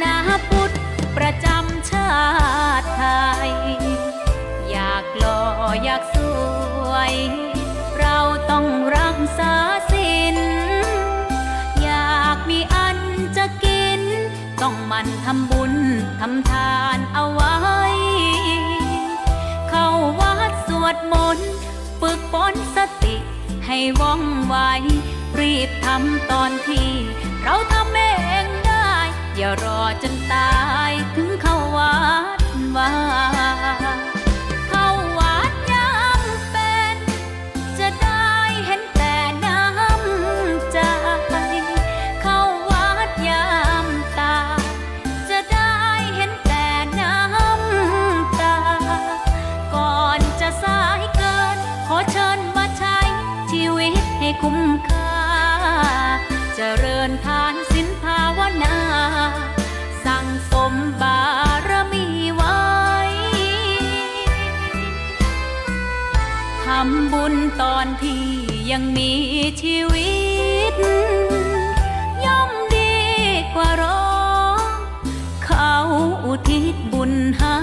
นาพุทธประจำชาติไทยอยากหล่ออยากสวยเราต้องรักษาศีลอยากมีอันจะกินต้องหมั่นทำบุญทำทานเอาไว้เข้าวัดสวดมนต์ฝึกฝนสติให้ว่องไวรีบทำตอนที่เราทำเองได้อย่ารอจนตายถึงเข้าวัดว่าเข้าวัดยังเป็นจะได้เห็นแต่น้ำใจเข้าวัดยามตาจะได้เห็นแต่น้ำตาก่อนจะสายเกินขอเชิญมาใช้ชีวิตให้คุ้มค่าเจริญทานศีลภาวนาสั่งสมบารมีไว้ทำบุญตอนที่ยังมีชีวิตย่อมดีกว่ารอเขาอุทิศบุญให้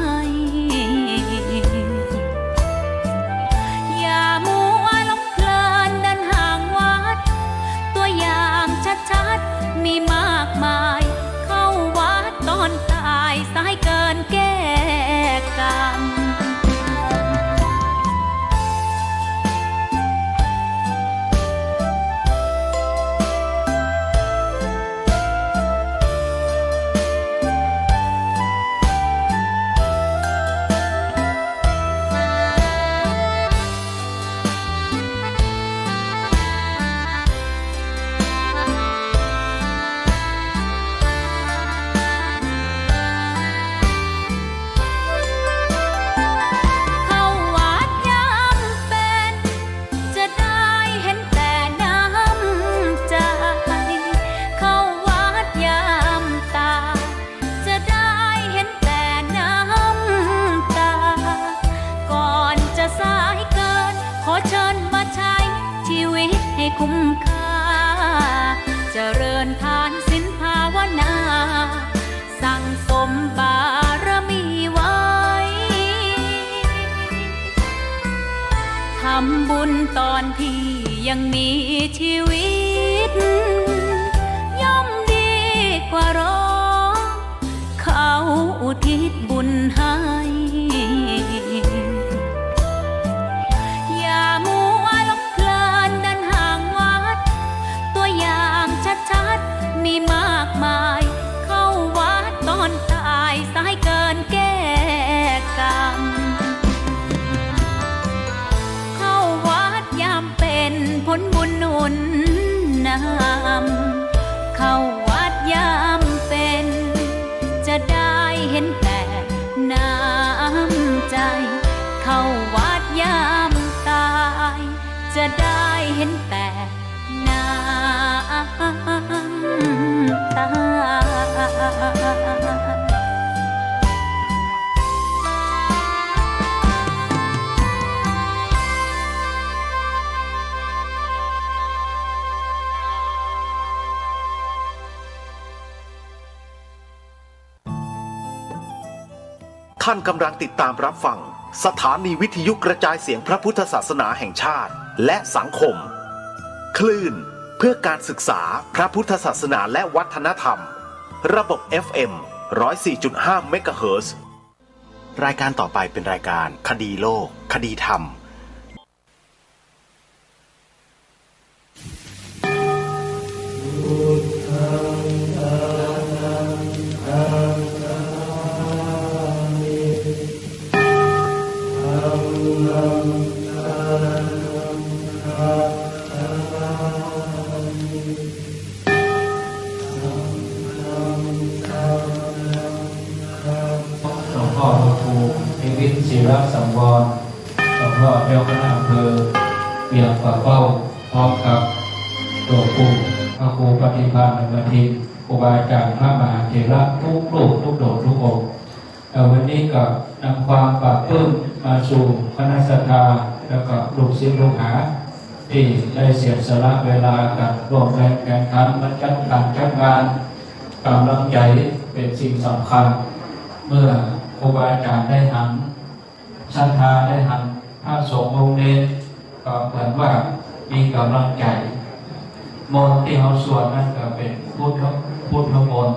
อย่ามัวหลงเพลินเดินห่างวัดตัวอย่างชัดๆมีมากมายเข้าวัดตอนตายสายเกินแก้กรรมคุ้มค่าเจริญทานศีลภาวนาสั่งสมบารมีไว้ทำบุญตอนที่ยังมีชีวิตย่อมดีกว่ารอเขาอุทิศบุญให้มีมากมายเข้าวัดตอนตายสายเกินแก้กรรมเข้าวัดยามเป็นผลบุญหนุนนำเข้าวัดยามเป็นจะได้เห็นแต่น้ำใจเข้าวัดยามตายจะได้เห็นแต่น้ำตาท่านกำลังติดตามรับฟังสถานีวิทยุกระจายเสียงพระพุทธศาสนาแห่งชาติและสังคมคลื่นเพื่อการศึกษาพระพุทธศาสนาและวัฒนธรรมระบบ FM 104.5 เมกะเฮิรตซ์รายการต่อไปเป็นรายการคดีโลกคดีธรรมศิรสังวรหลวงพ่อเจ้าคณะอำเภอเปียกปากเป้าพร้อมกับตัวครูพระครูปฏิภาณนาทีครูบาอาจารย์พระมหาเถระทุกรูปทุกโดดทุกองค์วันนี้ก็นำความปราบปลื้มมาสู่คณะศรัทธาแล้วก็ลูกศิษย์ลูกหาที่ได้เสียสละเวลากับร่วมแรงแข่งขันมาจัดการจัดงานกำลังใจเป็น เป็นสิ่งสำคัญเมื่อครูบาอาจารย์ได้หันศรัทธาได้หันพระสงฆ์องค์เน้นก็เหมือนว่ามีกำลังใจมนต์ที่เขาสวดนั่นก็เป็นพุทธมนต์